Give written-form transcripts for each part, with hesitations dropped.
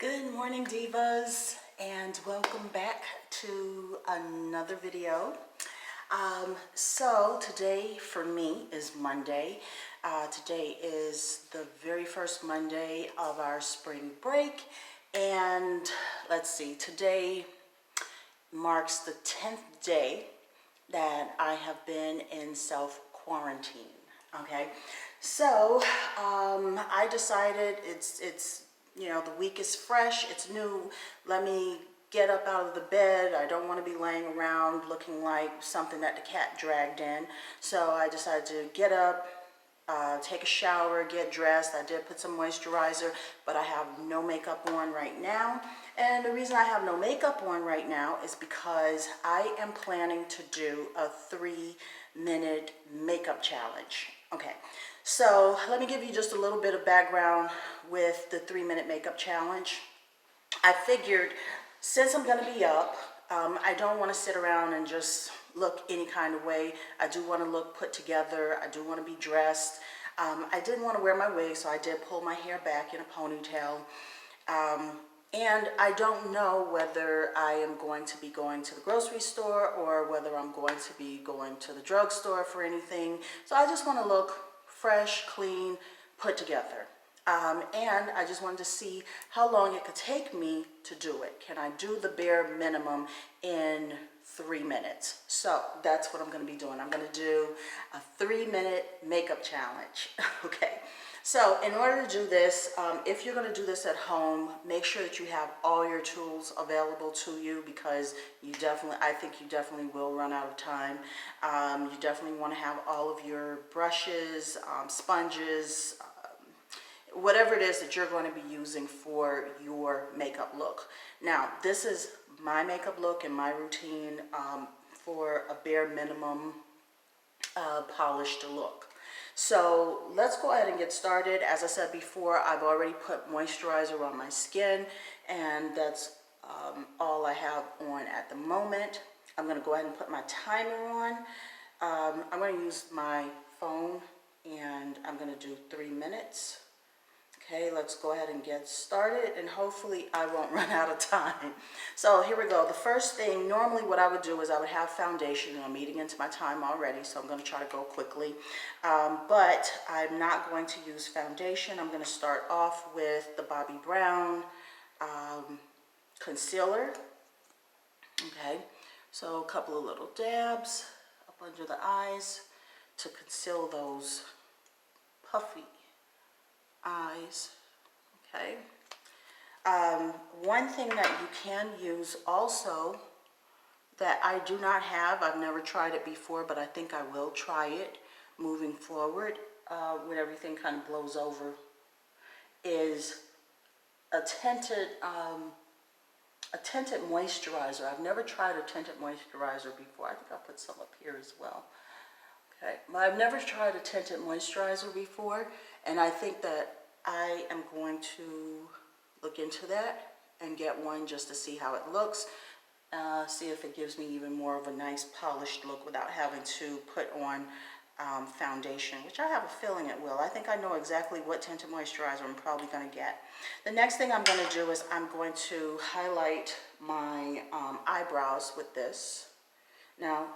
Good morning, divas, and welcome back to another video. So today for me is Monday. Today is the very first Monday of our spring break, and let's see, today marks the 10th day that I have been in self-quarantine. Okay, so I decided it's the week is fresh, it's new. Let me get up out of the bed. I don't want to be laying around looking like something that the cat dragged in. So I decided to get up, take a shower, get dressed. I did put some moisturizer, but I have no makeup on right now. And the reason I have no makeup on right now is because I am planning to do a 3-minute makeup challenge. Okay, so let me give you just a little bit of background with the 3-minute makeup challenge. I figured since I'm gonna be up, I don't want to sit around and just look any kind of way. I do want to look put together. I do want to be dressed. I didn't want to wear my wig, so I did pull my hair back in a ponytail. And I don't know whether I am going to be going to the grocery store or whether I'm going to be going to the drugstore for anything. So I just want to look fresh, clean, put together. And I just wanted to see how long it could take me to do it. Can I do the bare minimum in 3 minutes? So that's what I'm going to be doing. I'm going to do a 3-minute makeup challenge. Okay. So in order to do this, if you're going to do this at home, make sure that you have all your tools available to you, because I think you definitely will run out of time. You definitely want to have all of your brushes, sponges, whatever it is that you're going to be using for your makeup look. Now, this is my makeup look and my routine for a bare minimum polished look. So let's go ahead and get started. As I said before, I've already put moisturizer on my skin, and that's all I have on at the moment. I'm going to go ahead and put my timer on. I'm going to use my phone, and I'm going to do 3 minutes. Okay, let's go ahead and get started, and hopefully I won't run out of time. So here we go. The first thing, normally what I would do is I would have foundation, and I'm eating into my time already, so I'm going to try to go quickly. But I'm not going to use foundation. I'm going to start off with the Bobbi Brown concealer. Okay, so a couple of little dabs up under the eyes to conceal those puffy eyes. Okay. One thing that you can use also that I do not have, I've never tried it before, but I think I will try it moving forward when everything kind of blows over, is a tinted moisturizer. I've never tried a tinted moisturizer before. I think I'll put some up here as well. Okay, but I've never tried a tinted moisturizer before, and I think that I am going to look into that and get one just to see how it looks, see if it gives me even more of a nice polished look without having to put on foundation, which I have a feeling it will. I think I know exactly what tinted moisturizer I'm probably going to get. The next thing I'm going to do is I'm going to highlight my eyebrows with this. Now,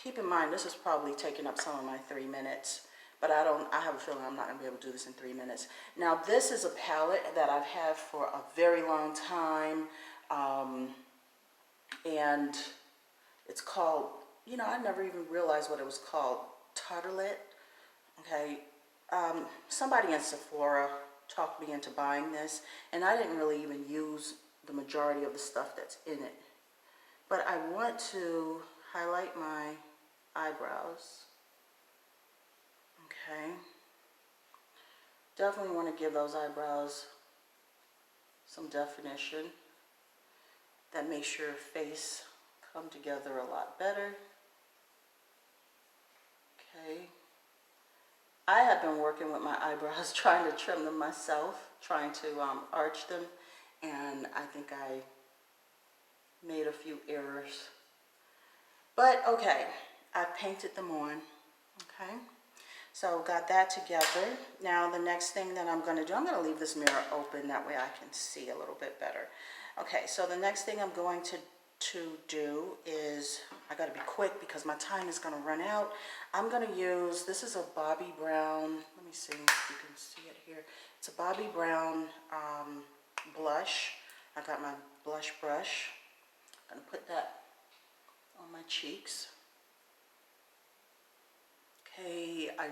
keep in mind, this is probably taking up some of my 3 minutes, but I have a feeling I'm not going to be able to do this in 3 minutes. Now, this is a palette that I've had for a very long time, and it's called, I never even realized what it was called, Tartelette. Okay, somebody in Sephora talked me into buying this, and I didn't really even use the majority of the stuff that's in it. But I want to highlight my eyebrows. Okay. Definitely want to give those eyebrows some definition. That makes your face come together a lot better. Okay. I have been working with my eyebrows, trying to trim them myself, trying to arch them, and I think I made a few errors. But okay, I painted them on. Okay. So got that together. Now the next thing that I'm going to do, I'm going to leave this mirror open, that way I can see a little bit better. Okay, so the next thing I'm going to do is, I got to be quick because my time is going to run out. I'm going to use, this is a Bobbi Brown, let me see if you can see it here. It's a Bobbi Brown blush. I got my blush brush. I'm going to put that on my cheeks. Okay, I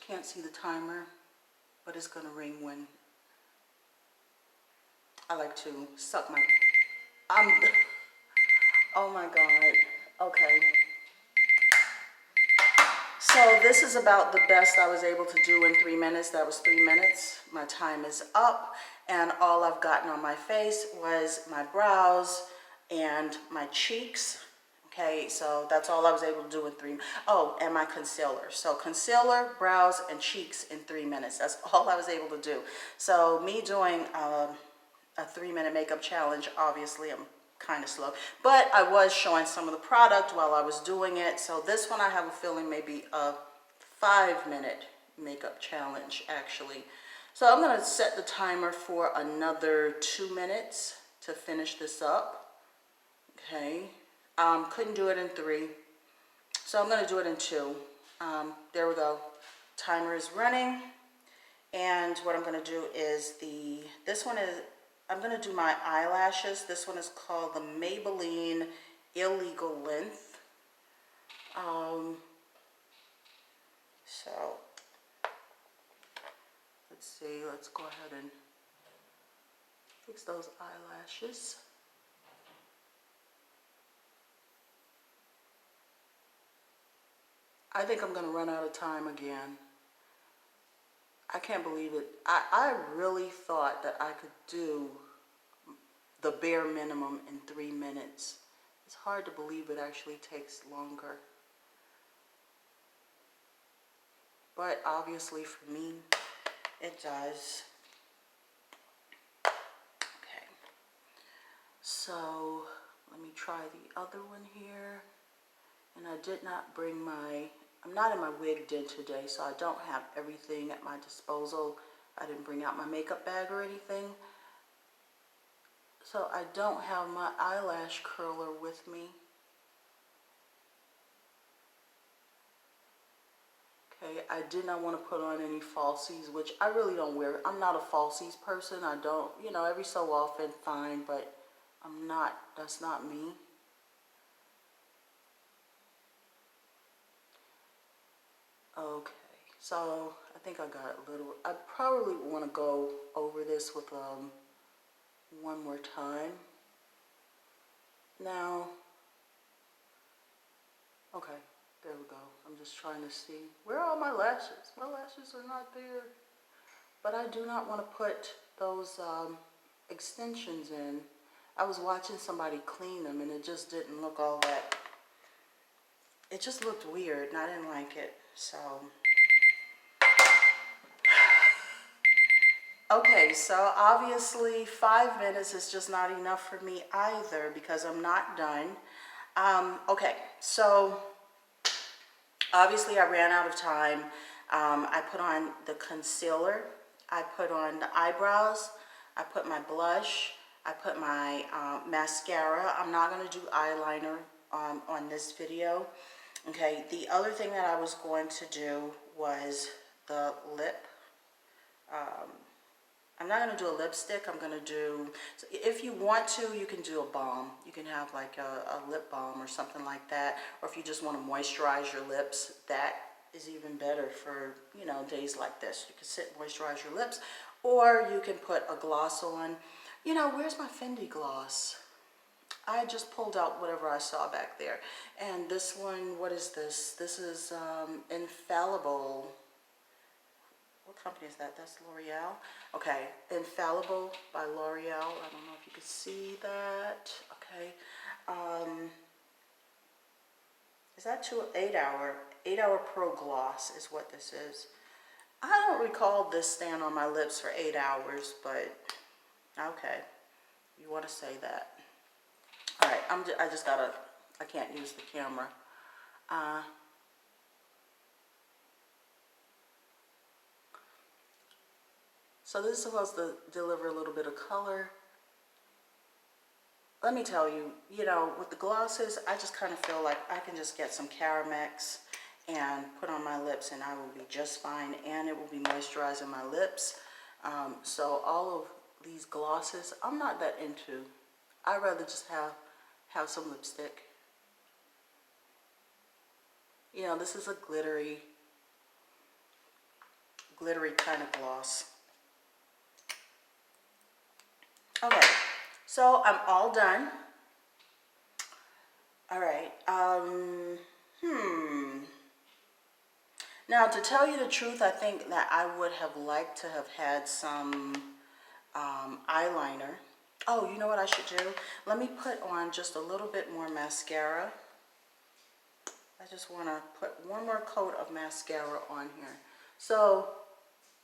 can't see the timer, but it's going to ring when I like to suck my, oh my God, okay. So this is about the best I was able to do in 3 minutes. That was 3 minutes. My time is up, and all I've gotten on my face was my brows and my cheeks. Okay, so that's all I was able to do in 3. Oh, and my concealer. So concealer, brows, and cheeks in 3 minutes. That's all I was able to do. So me doing a 3-minute makeup challenge, obviously I'm kind of slow, but I was showing some of the product while I was doing it. So this one I have a feeling maybe a 5-minute makeup challenge actually. So I'm going to set the timer for another 2 minutes to finish this up. Okay, couldn't do it in 3, so I'm going to do it in 2. There we go. Timer is running, and what I'm going to do is this one is, I'm going to do my eyelashes. This one is called the Maybelline Illegal Length. So let's see, let's go ahead and fix those eyelashes. I think I'm going to run out of time again. I can't believe it. I really thought that I could do the bare minimum in 3 minutes. It's hard to believe it actually takes longer. But obviously for me, it does. Okay. So let me try the other one here. And I did not bring I'm not in my wig den today, so I don't have everything at my disposal. I didn't bring out my makeup bag or anything. So I don't have my eyelash curler with me. Okay, I did not want to put on any falsies, which I really don't wear. I'm not a falsies person. I don't, you know, every so often, fine, but I'm not, that's not me. Okay, so I think I got a little, I probably want to go over this with one more time. Now, okay, there we go. I'm just trying to see, where are all my lashes? My lashes are not there. But I do not want to put those extensions in. I was watching somebody clean them and it just didn't look all that, it just looked weird and I didn't like it, so. Okay, so obviously 5 minutes is just not enough for me either because I'm not done. Okay, so obviously I ran out of time. I put on the concealer, I put on the eyebrows, I put my blush, I put my mascara. I'm not going to do eyeliner on this video. Okay, the other thing that I was going to do was the lip. I'm not going to do a lipstick. I'm going to do, so if you want to, you can do a balm. You can have like a lip balm or something like that. Or if you just want to moisturize your lips, that is even better for, you know, days like this. You can sit and moisturize your lips, or you can put a gloss on. You know, where's my Fendi gloss? I just pulled out whatever I saw back there. And this one, what is this? This is Infallible. What company is that? That's L'Oreal. Okay, Infallible by L'Oreal. I don't know if you can see that. Okay. Is that 8-hour Pro Gloss is what this is. I don't recall this staying on my lips for 8 hours, but okay. You want to say that. All right, I can't use the camera. So this is supposed to deliver a little bit of color. Let me tell you, you know, with the glosses, I just kind of feel like I can just get some Caramex and put on my lips and I will be just fine, and it will be moisturizing my lips. So all of these glosses, I'm not that into. I'd rather just have some lipstick. You know, this is a glittery kind of gloss. Okay, so I'm all done. All right. Now, to tell you the truth, I think that I would have liked to have had some eyeliner. Oh, you know what I should do? Let me put on just a little bit more mascara. I just want to put one more coat of mascara on here. So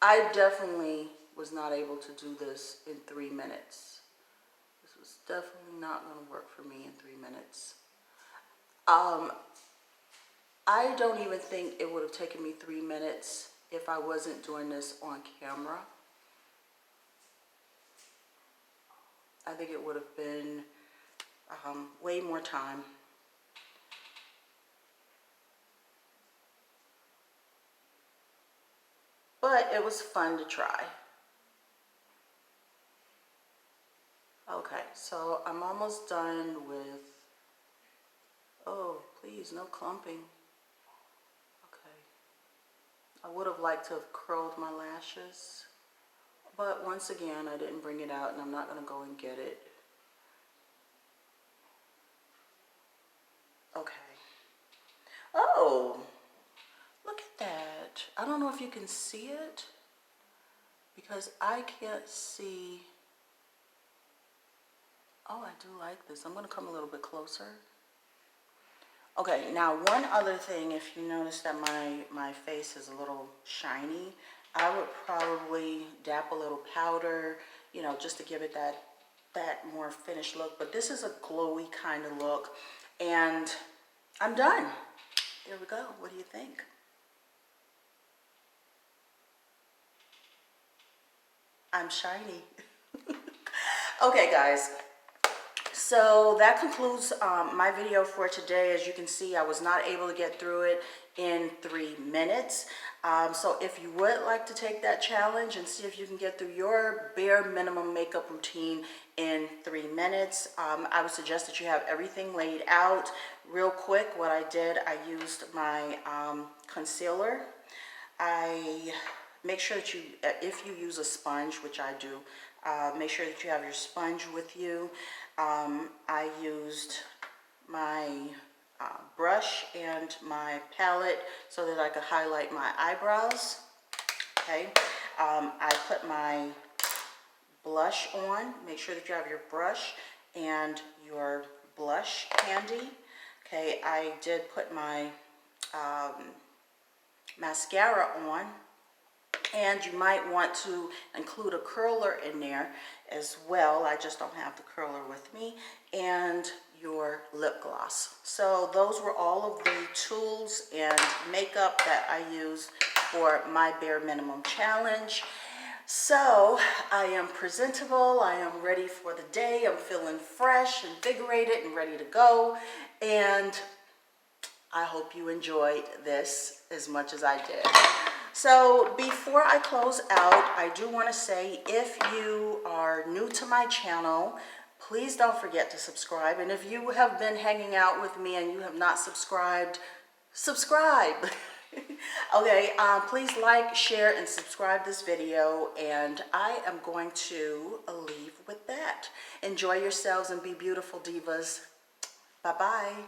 I definitely was not able to do this in 3 minutes. This was definitely not going to work for me in 3 minutes. I don't even think it would have taken me 3 minutes if I wasn't doing this on camera. I think it would have been way more time. But it was fun to try. Okay, so I'm almost done with, oh, please, no clumping. Okay. I would have liked to have curled my lashes, but once again, I didn't bring it out and I'm not going to go and get it. Okay. Oh, look at that. I don't know if you can see it because I can't see. Oh, I do like this. I'm going to come a little bit closer. Okay, now one other thing, if you notice that my face is a little shiny, I would probably dap a little powder, you know, just to give it that more finished look. But this is a glowy kind of look, and I'm done. There we go. What do you think? I'm shiny. Okay, guys. So that concludes my video for today. As you can see, I was not able to get through it in 3 minutes. So if you would like to take that challenge and see if you can get through your bare minimum makeup routine in 3 minutes, I would suggest that you have everything laid out. Real quick, what I did, I used my concealer. I make sure that you, if you use a sponge, which I do, make sure that you have your sponge with you. I used my brush and my palette so that I could highlight my eyebrows. Okay, I put my blush on. Make sure that you have your brush and your blush handy. Okay, I did put my mascara on, and you might want to include a curler in there as well. I just don't have the curler with me. And your lip gloss. So those were all of the tools and makeup that I used for my bare minimum challenge. So I am presentable, I am ready for the day, I'm feeling fresh, invigorated, and ready to go. And I hope you enjoyed this as much as I did. So before I close out, I do want to say, if you are new to my channel, please don't forget to subscribe. And if you have been hanging out with me and you have not subscribed, subscribe. Okay, please like, share, and subscribe this video. And I am going to leave with that. Enjoy yourselves and be beautiful, divas. Bye-bye.